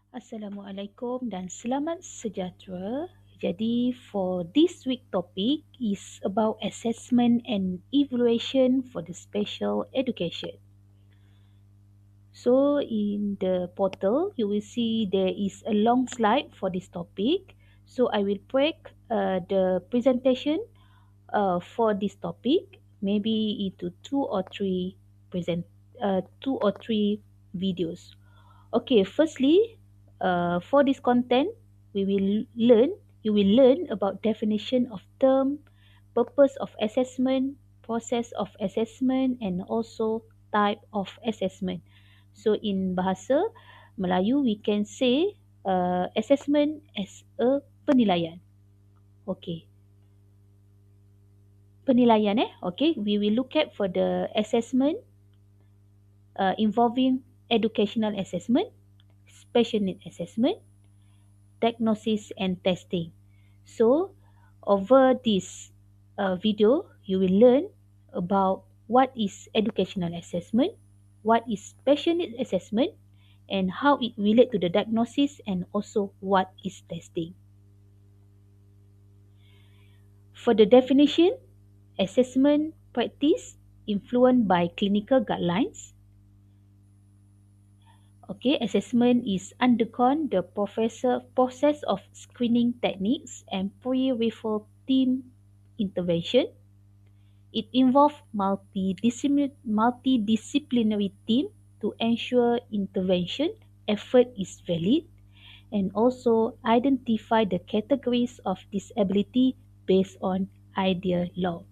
Assalamualaikum dan selamat sejahtera. Jadi for this week topic is about assessment and evaluation for the special education. So in the portal you will see there is a long slide for this topic. So I will break the presentation for this topic maybe into two or three videos. Okay, firstly, for this content, we will learn, you will learn about definition of term, purpose of assessment, process of assessment, and also type of assessment. So in bahasa Melayu, we can say assessment as a penilaian. Okay, penilaian Okay, we will look at for the assessment involving educational assessment, special need assessment, diagnosis and testing. So, over this video, you will learn about what is educational assessment, what is special needs assessment, and how it relate to the diagnosis and also what is testing. For the definition, assessment practice influenced by clinical guidelines. Okay, assessment is undergone the process of screening techniques and pre-referral team intervention. It involves multidisciplinary team to ensure intervention effort is valid and also identify the categories of disability based on ideal law.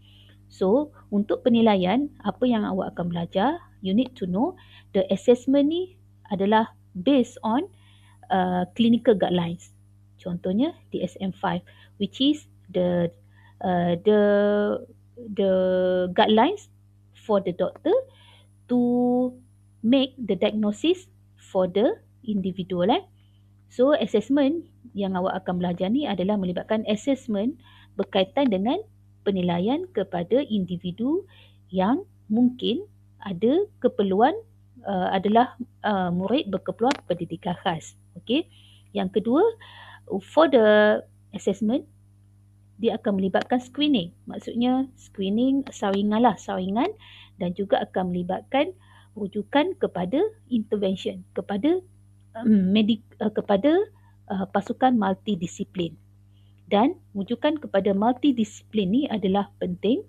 So, untuk penilaian, apa yang awak akan belajar, you need to know the assessment ni adalah based on clinical guidelines. Contohnya DSM-5, which is uh, the the guidelines for the doctor to make the diagnosis for the individual. So assessment yang awak akan belajar ni adalah melibatkan assessment berkaitan dengan penilaian kepada individu yang mungkin ada keperluan adalah murid berkeperluan pendidikan khas. Okey. Yang kedua, for the assessment dia akan melibatkan screening. Maksudnya screening saringan dan juga akan melibatkan rujukan kepada intervention kepada pasukan multidisiplin. Dan rujukan kepada multidisiplin ni adalah penting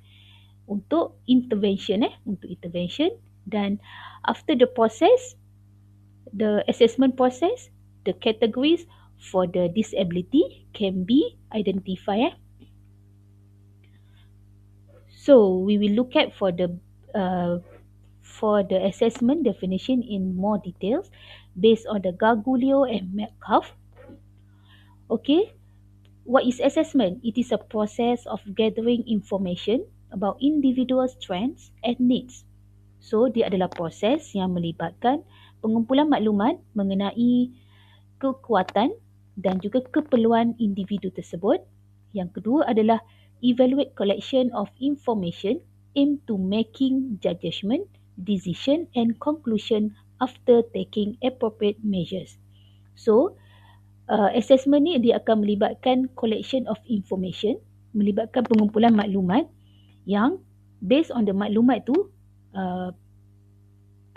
untuk intervention dan after the process, the assessment process, the categories for the disability can be identified. So we will look at for the assessment definition in more details based on the Gargulio and Metcalf. Okay, what is assessment? It is a process of gathering information about individual strengths and needs. So, dia adalah proses yang melibatkan pengumpulan maklumat mengenai kekuatan dan juga keperluan individu tersebut. Yang kedua adalah evaluate collection of information aimed to making judgment, decision and conclusion after taking appropriate measures. So, assessment ni dia akan melibatkan collection of information, melibatkan pengumpulan maklumat yang based on the maklumat tu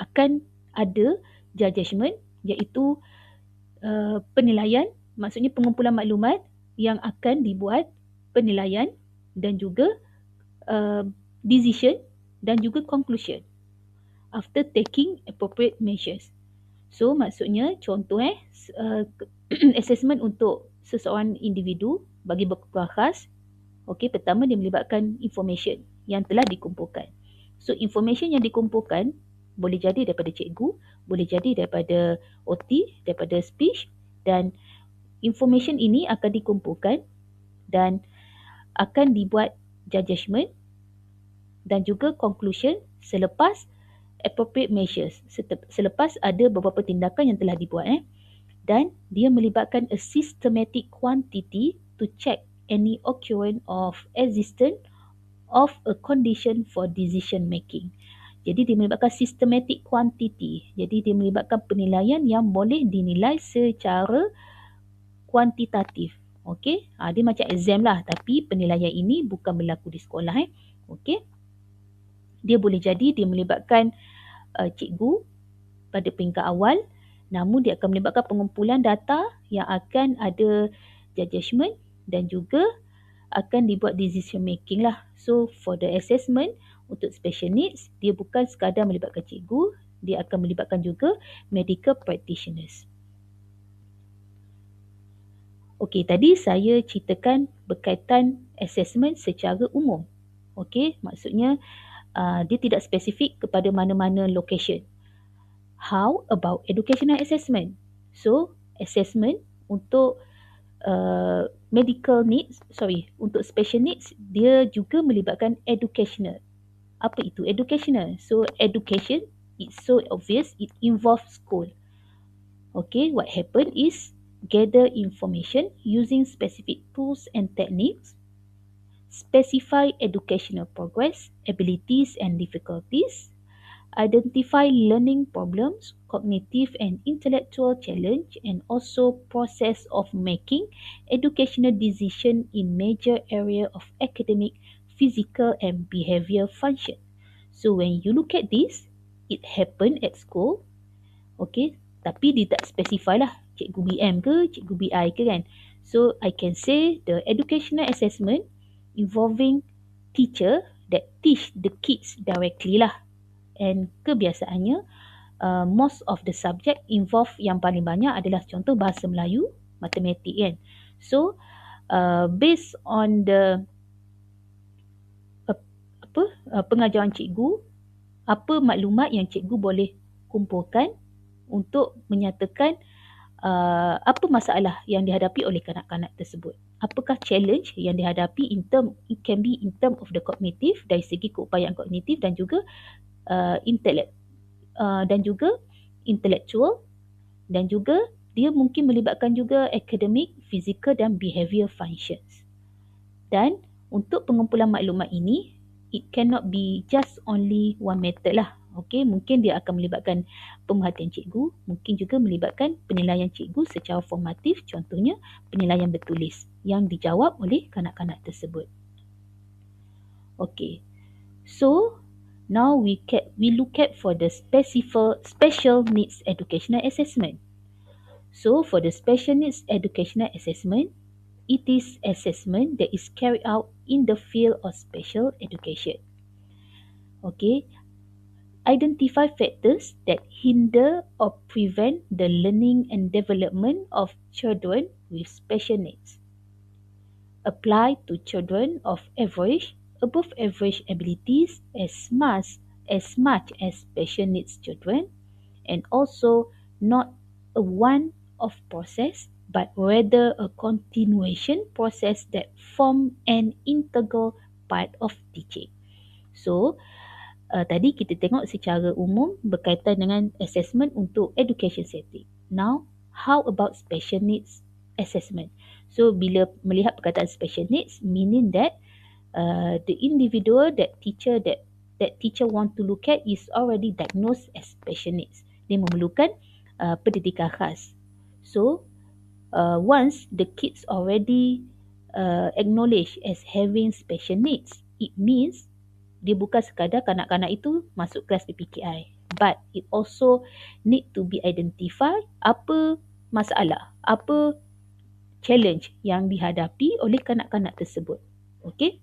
akan ada judgment iaitu penilaian, maksudnya pengumpulan maklumat yang akan dibuat penilaian dan juga decision dan juga conclusion after taking appropriate measures. So maksudnya contoh assessment untuk seseorang individu bagi berkeperluan khas. Okey, pertama dia melibatkan information yang telah dikumpulkan. So information yang dikumpulkan boleh jadi daripada cikgu, boleh jadi daripada OT, daripada speech dan information ini akan dikumpulkan dan akan dibuat judgment dan juga conclusion selepas appropriate measures, selepas ada beberapa tindakan yang telah dibuat dan dia melibatkan a systematic quantity to check any occurrence of existence of a condition for decision making. Jadi dia melibatkan systematic quantity. Jadi dia melibatkan penilaian yang boleh dinilai secara kuantitatif. Okey, dia macam exam lah, tapi penilaian ini bukan berlaku di sekolah. Okey, dia boleh jadi dia melibatkan cikgu pada peringkat awal, namun dia akan melibatkan pengumpulan data yang akan ada judgement dan juga akan dibuat decision making lah. So for the assessment untuk special needs, dia bukan sekadar melibatkan cikgu, dia akan melibatkan juga medical practitioners. Okey, tadi saya ceritakan berkaitan assessment secara umum. Okey, maksudnya dia tidak spesifik kepada mana-mana location. How about educational assessment? So, assessment untuk untuk special needs, dia juga melibatkan educational. Apa itu educational? So, education, it's so obvious, it involves school. Okay, what happened is gather information using specific tools and techniques, specify educational progress, abilities and difficulties, identify learning problems, cognitive and intellectual challenge, and also process of making educational decision in major area of academic, physical and behavior function. So when you look at this, it happened at school, okay, tapi dia tak specify lah cikgu BM ke, cikgu BI ke kan. So I can say the educational assessment involving teacher that teach the kids directly lah. And kebiasaannya, most of the subject involve yang paling banyak adalah contoh bahasa Melayu, matematik kan. So, based on the pengajaran cikgu, apa maklumat yang cikgu boleh kumpulkan untuk menyatakan apa masalah yang dihadapi oleh kanak-kanak tersebut. Apakah challenge yang dihadapi it can be in term of the cognitive, dari segi keupayaan kognitif dan juga intellectual, dan juga dia mungkin melibatkan juga academic, physical dan behavior functions. Dan untuk pengumpulan maklumat ini, it cannot be just only one method lah. Okay, mungkin dia akan melibatkan pemerhatian cikgu, mungkin juga melibatkan penilaian cikgu secara formatif, contohnya penilaian bertulis yang dijawab oleh kanak-kanak tersebut. Okay, so now we look at for the special needs educational assessment. So for the special needs educational assessment, it is assessment that is carried out in the field of special education. Okay, identify factors that hinder or prevent the learning and development of children with special needs. Apply to children of average, above average abilities as much as special needs children, and also not a one-off process, but rather a continuation process that form an integral part of teaching. So, tadi kita tengok secara umum berkaitan dengan assessment untuk education setting. Now, how about special needs assessment? So, bila melihat perkataan special needs, meaning that the individual that teacher want to look at is already diagnosed as special needs. Dia memerlukan pendidikan khas. So, once the kids already acknowledged as having special needs, it means dia bukan sekadar kanak-kanak itu masuk kelas PPKI, but it also need to be identified apa masalah, apa challenge yang dihadapi oleh kanak-kanak tersebut. Okay?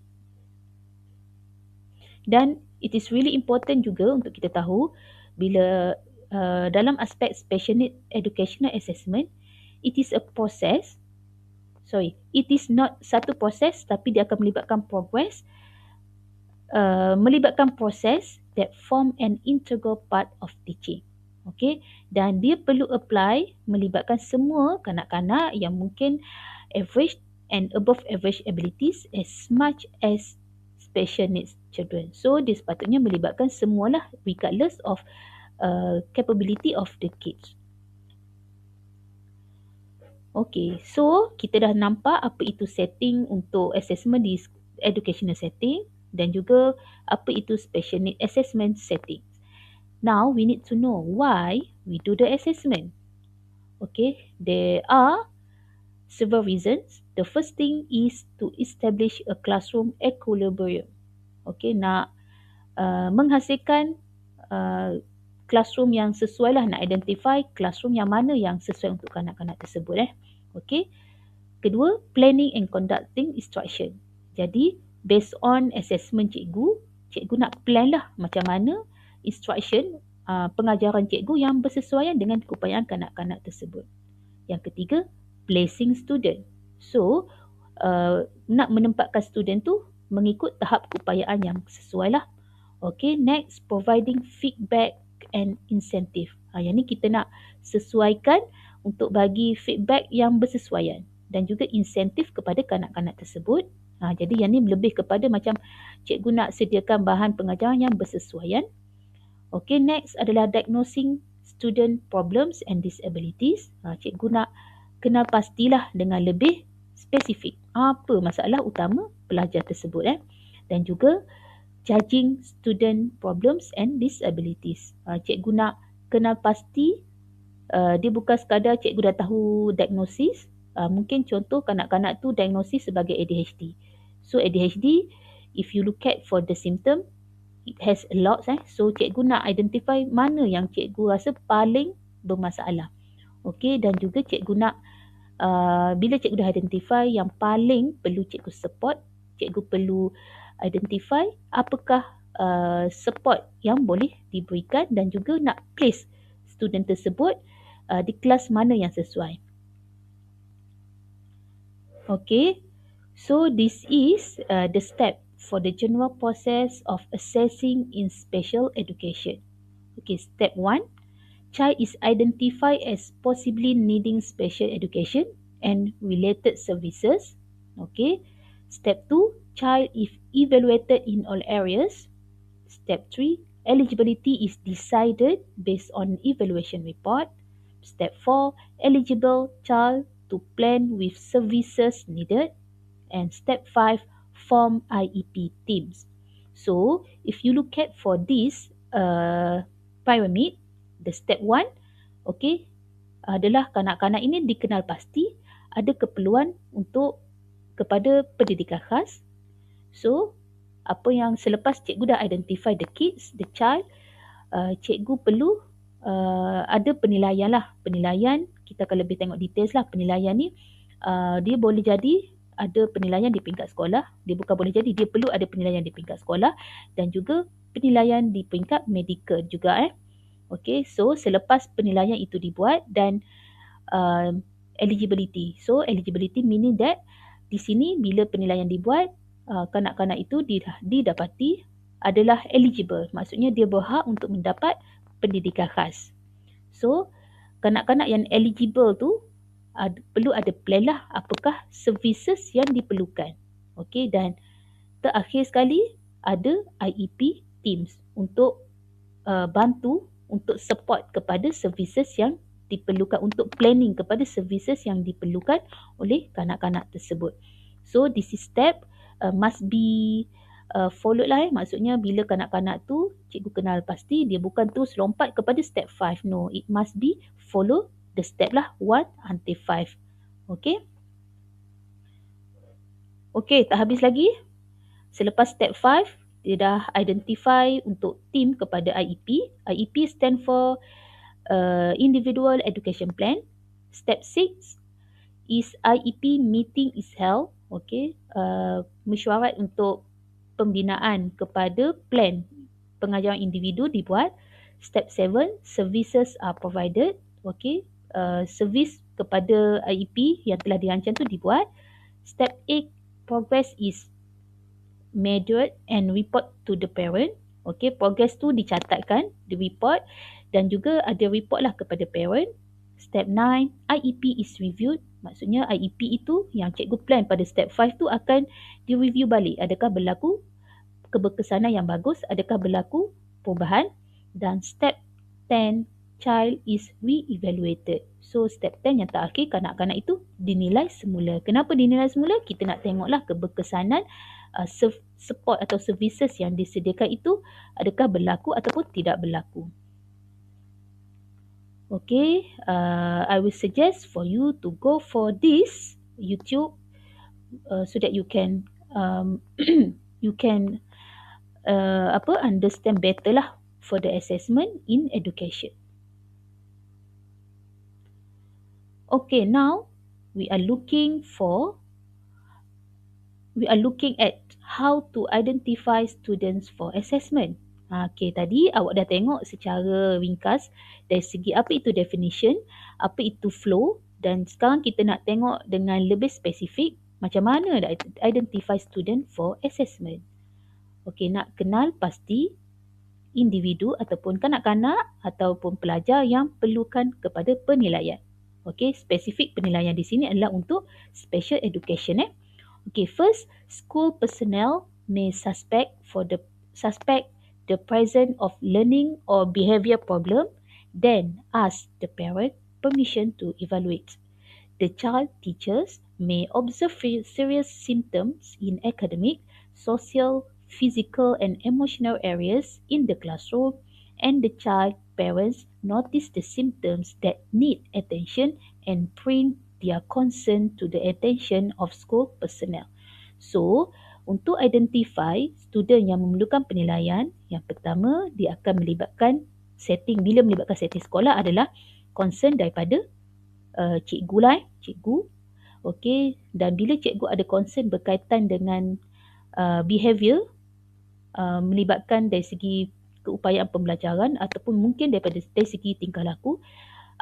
Dan it is really important juga untuk kita tahu bila dalam aspek special need educational assessment, it is not satu proses, tapi dia akan melibatkan proses that form an integral part of teaching. Okay, dan dia perlu apply melibatkan semua kanak-kanak yang mungkin average and above average abilities as much as special needs children. So dia sepatutnya melibatkan semualah regardless of capability of the kids. Okay, so kita dah nampak apa itu setting untuk assessment di educational setting dan juga apa itu special need assessment setting. Now we need to know why we do the assessment. Okay, there are several reasons. The first thing is to establish a classroom equilibrium. Okay, nak menghasilkan classroom yang sesuai lah, nak identify classroom yang mana yang sesuai untuk kanak-kanak tersebut. Okay. Kedua, planning and conducting instruction. Jadi, based on assessment cikgu nak plan lah macam mana instruction pengajaran cikgu yang bersesuaian dengan keupayaan kanak-kanak tersebut. Yang ketiga, placing student. So, nak menempatkan student tu mengikut tahap keupayaan yang sesuai lah. Okay, next, providing feedback and incentive. Yang ni kita nak sesuaikan untuk bagi feedback yang bersesuaian dan juga insentif kepada kanak-kanak tersebut. Jadi yang ni lebih kepada macam cikgu nak sediakan bahan pengajaran yang bersesuaian. Okay, next adalah diagnosing student problems and disabilities. Cikgu nak kenal pastilah dengan lebih spesifik apa masalah utama pelajar tersebut. Dan juga judging student problems and disabilities. Cikgu nak kenal pasti dia bukan sekadar cikgu dah tahu diagnosis. Mungkin contoh kanak-kanak tu diagnosis sebagai ADHD. So ADHD, if you look at for the symptom, it has a lot. So cikgu nak identify mana yang cikgu rasa paling bermasalah. Okay, dan juga cikgu nak bila cikgu dah identify yang paling perlu cikgu support, cikgu perlu identify apakah support yang boleh diberikan dan juga nak place student tersebut di kelas mana yang sesuai. Okay, so this is the step for the general process of assessing in special education. Okay, step 1, child is identified as possibly needing special education and related services. Okay, step 2, child is evaluated in all areas. Step 3, eligibility is decided based on evaluation report. Step 4, eligible child to plan with services needed. And step 5, form IEP teams. So, if you look at for this pyramid, the step 1, okay, adalah kanak-kanak ini dikenal pasti ada keperluan untuk kepada pendidikan khas. So, apa yang selepas cikgu dah identify the kids, the child, cikgu perlu ada penilaian lah. Penilaian, kita akan lebih tengok details lah. Penilaian ni, dia boleh jadi ada penilaian di peringkat sekolah. Dia bukan boleh jadi, dia perlu ada penilaian di peringkat sekolah dan juga penilaian di peringkat medical juga. Okay, so selepas penilaian itu dibuat dan eligibility. So eligibility meaning that di sini bila penilaian dibuat, kanak-kanak itu didapati adalah eligible. Maksudnya dia berhak untuk mendapat pendidikan khas. So kanak-kanak yang eligible tu perlu ada plan lah apakah services yang diperlukan. Okay, dan terakhir sekali ada IEP teams untuk bantu untuk support kepada services yang diperlukan, untuk planning kepada services yang diperlukan oleh kanak-kanak tersebut. So this is step must be followed lah. Maksudnya bila kanak-kanak tu cikgu kenal pasti, dia bukan terus lompat kepada step 5. No, it must be follow the step lah 1 until 5. Okay. Okay, tak habis lagi. Selepas step 5, dia dah identify untuk team kepada IEP. IEP stand for Individual Education Plan. Step 6 is IEP meeting is held. Okay, mesyuarat untuk pembinaan kepada plan pengajaran individu dibuat. Step 7, services are provided. Okay, servis kepada IEP yang telah dirancang tu dibuat. Step 8, progress is measured and report to the parent. Okay, progress tu dicatatkan, di report dan juga ada report lah kepada parent. Step 9, IEP is reviewed. Maksudnya IEP itu yang cikgu plan pada step 5 tu akan direview balik. Adakah berlaku keberkesanan yang bagus, adakah berlaku perubahan. Dan step 10, child is re-evaluated. So step 10 yang terakhir, kanak-kanak itu dinilai semula. Kenapa dinilai semula? Kita nak tengoklah keberkesanan support atau services yang disediakan itu adakah berlaku ataupun tidak berlaku. Okay, I will suggest for you to go for this YouTube so that you can you can understand better lah for the assessment in education. Okay, now we are looking for we are looking at how to identify students for assessment. Okay, tadi awak dah tengok secara ringkas dari segi apa itu definition, apa itu flow, dan sekarang kita nak tengok dengan lebih spesifik macam mana nak identify student for assessment. Okay, nak kenal pasti individu ataupun kanak-kanak ataupun pelajar yang perlukan kepada penilaian. Okay, spesifik penilaian di sini adalah untuk special education. Okay, first, school personnel may suspect the presence of learning or behavior problem, then ask the parent permission to evaluate. The child teachers may observe serious symptoms in academic, social, physical, and emotional areas in the classroom, and the child parents notice the symptoms that need attention and bring their concern to the attention of school personnel. So, untuk identify student yang memerlukan penilaian, yang pertama dia akan melibatkan bila melibatkan setting sekolah adalah concern daripada cikgu lah, cikgu. Okey, dan bila cikgu ada concern berkaitan dengan behavior, melibatkan dari segi keupayaan pembelajaran ataupun mungkin dari segi tingkah laku,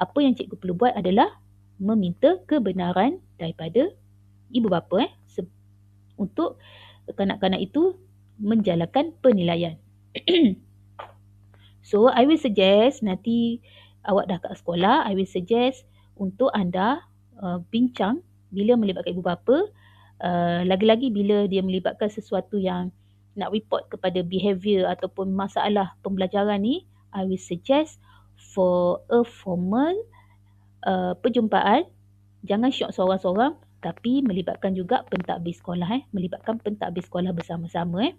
apa yang cikgu perlu buat adalah meminta kebenaran daripada ibu bapa untuk kanak-kanak itu menjalankan penilaian. So, I will suggest nanti awak dah kat sekolah, I will suggest untuk anda bincang bila melibatkan ibu bapa, lagi-lagi bila dia melibatkan sesuatu yang nak report kepada behavior ataupun masalah pembelajaran ni, I will suggest for a formal perjumpaan. Jangan syok seorang-seorang, tapi melibatkan juga pentadbir sekolah, melibatkan pentadbir sekolah bersama-sama.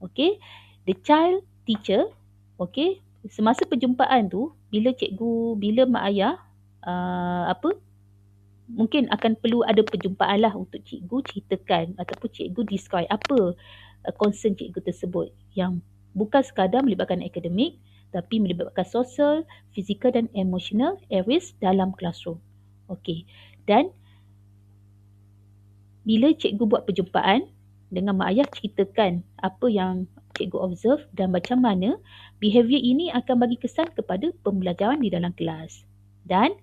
Okay, the child teacher, okay, semasa perjumpaan tu, bila mak ayah mungkin akan perlu ada perjumpaan lah untuk cikgu ceritakan ataupun cikgu describe apa concern cikgu tersebut yang bukan sekadar melibatkan akademik tapi melibatkan sosial, fizikal dan emotional areas dalam classroom. Okey. Dan bila cikgu buat perjumpaan dengan mak ayah, ceritakan apa yang cikgu observe dan macam mana behavior ini akan bagi kesan kepada pembelajaran di dalam kelas. Dan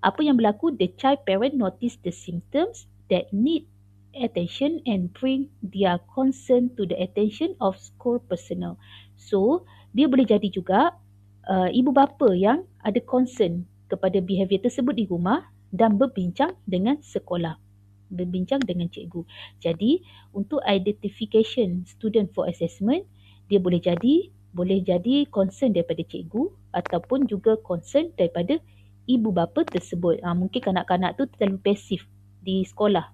apa yang berlaku, the child parent notice the symptoms that need attention and bring their concern to the attention of school personnel. So, dia boleh jadi juga ibu bapa yang ada concern kepada behavior tersebut di rumah dan berbincang dengan sekolah, berbincang dengan cikgu. Jadi, untuk identification student for assessment, dia boleh jadi concern daripada cikgu ataupun juga concern daripada ibu bapa tersebut. Mungkin kanak-kanak tu terlalu pasif di sekolah,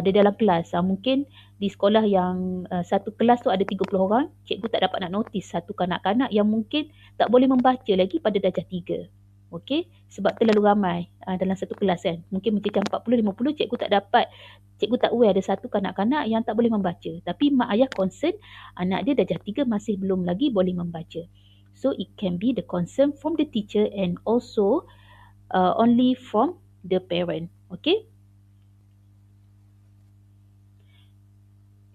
di dalam kelas. Mungkin di sekolah yang satu kelas tu ada 30 orang, cikgu tak dapat nak notice satu kanak-kanak yang mungkin tak boleh membaca lagi pada darjah 3. Okey, sebab terlalu ramai dalam satu kelas kan. Mungkin menceritakan 40-50, cikgu tak aware ada satu kanak-kanak yang tak boleh membaca. Tapi mak ayah concern anak dia darjah 3 masih belum lagi boleh membaca. So it can be the concern from the teacher and also only from the parent. Okay.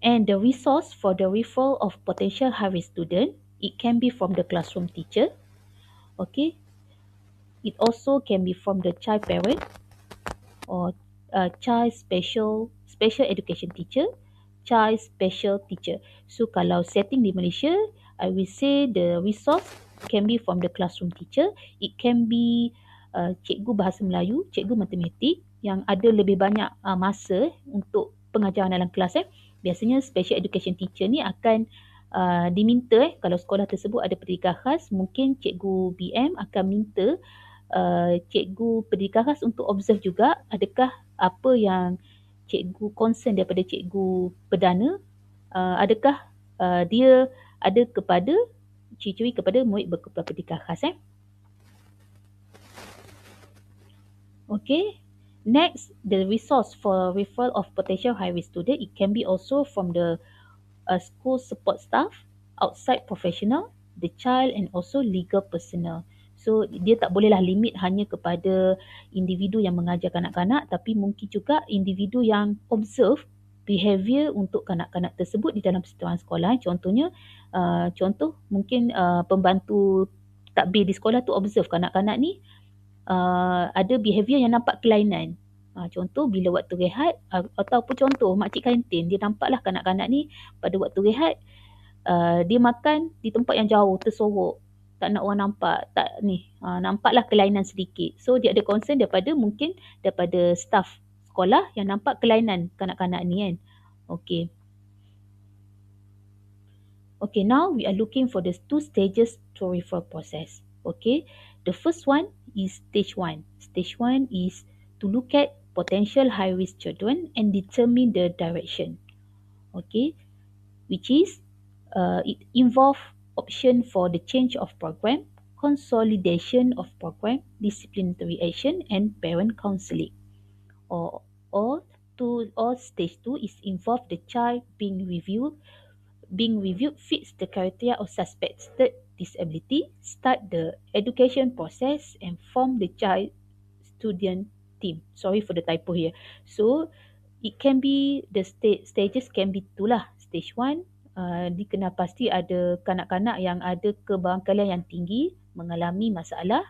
And the resource for the referral of potential high-risk student, it can be from the classroom teacher. Okay. It also can be from the child parent or child special education teacher, child special teacher. So kalau setting di Malaysia, I will say the resource can be from the classroom teacher. It can be cikgu bahasa Melayu, cikgu matematik yang ada lebih banyak masa untuk pengajaran dalam kelas. Biasanya special education teacher ni akan diminta kalau sekolah tersebut ada pendidikan khas, mungkin cikgu BM akan minta cikgu pendidikan khas untuk observe juga adakah apa yang cikgu concern daripada cikgu perdana, adakah dia ada kepada ciri-ciri kepada murid berkebutuhan pendidikan khas. Okay. Next, the resource for referral of potential high-risk student, it can be also from the school support staff, outside professional, the child and also legal personnel. So dia tak bolehlah limit hanya kepada individu yang mengajar kanak-kanak, tapi mungkin juga individu yang observe behavior untuk kanak-kanak tersebut di dalam persekitaran sekolah. Contohnya, contoh mungkin pembantu takbir di sekolah tu observe kanak-kanak ni ada behavior yang nampak kelainan. Contoh bila waktu rehat ataupun contoh makcik kantin, dia nampaklah kanak-kanak ni pada waktu rehat dia makan di tempat yang jauh, tersorok, tak nak orang nampak, tak ni, nampaklah kelainan sedikit. So dia ada concern daripada staff sekolah yang nampak kelainan kanak-kanak ni kan. Okay. Okay, now we are looking for the two stages to referral process. Okay, the first one is stage 1. Stage 1 is to look at potential high-risk children and determine the direction. Okay, which is it involve option for the change of program, consolidation of program, disciplinary action, and parent counselling. Or stage 2 is involve the child being reviewed fits the criteria of suspected disability, start the education process and form the child student team. Sorry for the typo here. So it can be the stages can be two lah. Stage 1 dikenal pasti ada kanak-kanak yang ada kebarangkalian yang tinggi mengalami masalah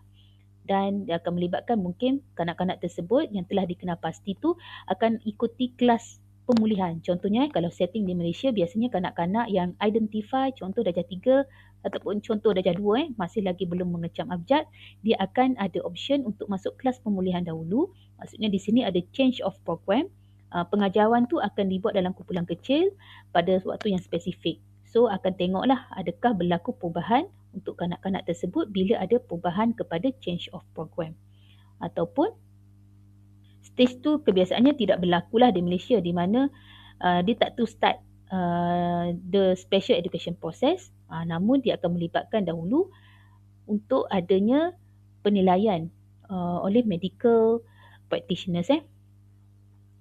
dan dia akan melibatkan mungkin kanak-kanak tersebut yang telah dikenal pasti tu akan ikuti kelas pemulihan. Contohnya kalau setting di Malaysia biasanya kanak-kanak yang identify contoh darjah 3 ataupun contoh darjah 2 masih lagi belum mengecam abjad, dia akan ada option untuk masuk kelas pemulihan dahulu. Maksudnya di sini ada change of program. Pengajaran tu akan dibuat dalam kumpulan kecil pada waktu yang spesifik. So akan tengoklah adakah berlaku perubahan untuk kanak-kanak tersebut bila ada perubahan kepada change of program. Ataupun stage 2 kebiasaannya tidak berlakulah di Malaysia di mana dia tak to start the special education process, namun dia akan melibatkan dahulu untuk adanya penilaian oleh medical practitioners.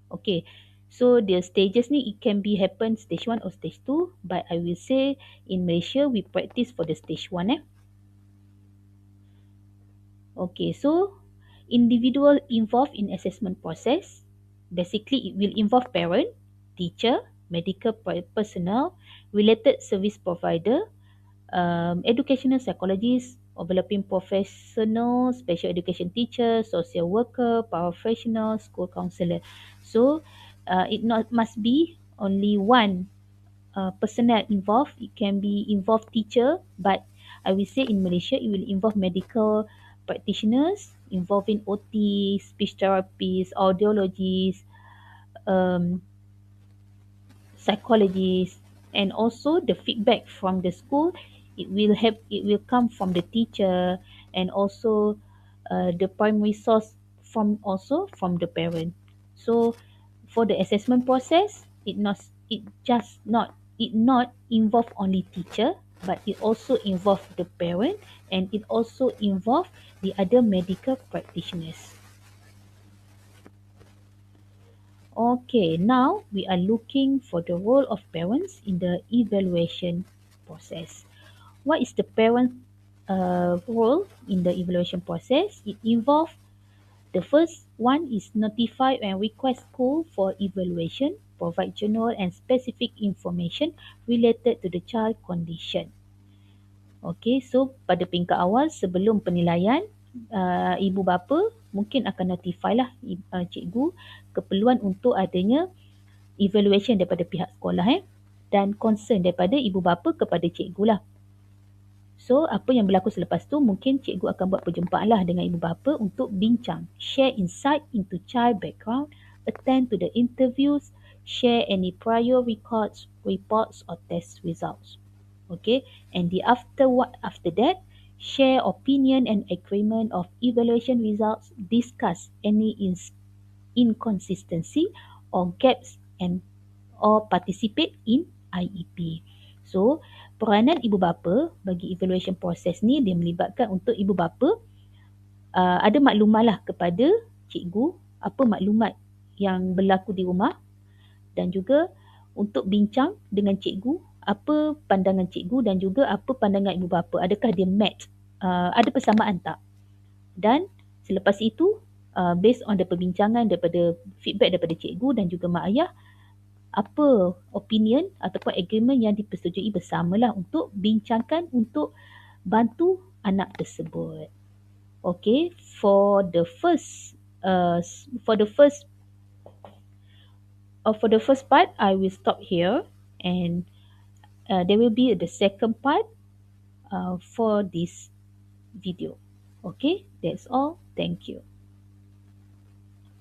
Okay, so the stages ni it can be happen stage 1 or stage 2, but I will say in Malaysia we practice for the stage 1. Okay, so individual involved in assessment process, basically it will involve parent, teacher, medical personnel, related service provider, educational psychologist, overlapping professional, special education teacher, social worker, professional, school counselor. So it must be only one personnel involved. It can be involved teacher, but I will say in Malaysia it will involve medical practitioners involving OT, speech therapists, audiologists, um, psychologists, and also the feedback from the school. It will come from the teacher and also the primary source from the parent. So for the assessment process, it not involve only teacher, but it also involve the parent and it also involve the other medical practitioners. Okay, now we are looking for the role of parents in the evaluation process. What is the parent role in the evaluation process? It involves the first one is notify and request school for evaluation, provide general and specific information related to the child condition. Okay, so pada peringkat awal sebelum penilaian, ibu bapa mungkin akan notify lah cikgu keperluan untuk adanya evaluation daripada pihak sekolah dan concern daripada ibu bapa kepada cikgu lah. So apa yang berlaku selepas tu mungkin cikgu akan buat perjumpaan lah dengan ibu bapa untuk bincang, share insight into child background, attend to the interviews, share any prior reports or test results. Okay, and after that, share opinion and agreement of evaluation results, discuss any inconsistency or gaps or participate in IEP. So, peranan ibu bapa bagi evaluation proses ni dia melibatkan untuk ibu bapa ada maklumat lah kepada cikgu, apa maklumat yang berlaku di rumah, dan juga untuk bincang dengan cikgu, apa pandangan cikgu dan juga apa pandangan ibu bapa. Adakah dia match? Ada persamaan tak? Dan selepas itu, based on the perbincangan daripada feedback daripada cikgu dan juga mak ayah, apa opinion ataupun agreement yang dipersetujui bersamalah untuk bincangkan untuk bantu anak tersebut. Okay, uh, for the first for the first part, I will stop here, and there will be the second part for this video. Okay, that's all. Thank you.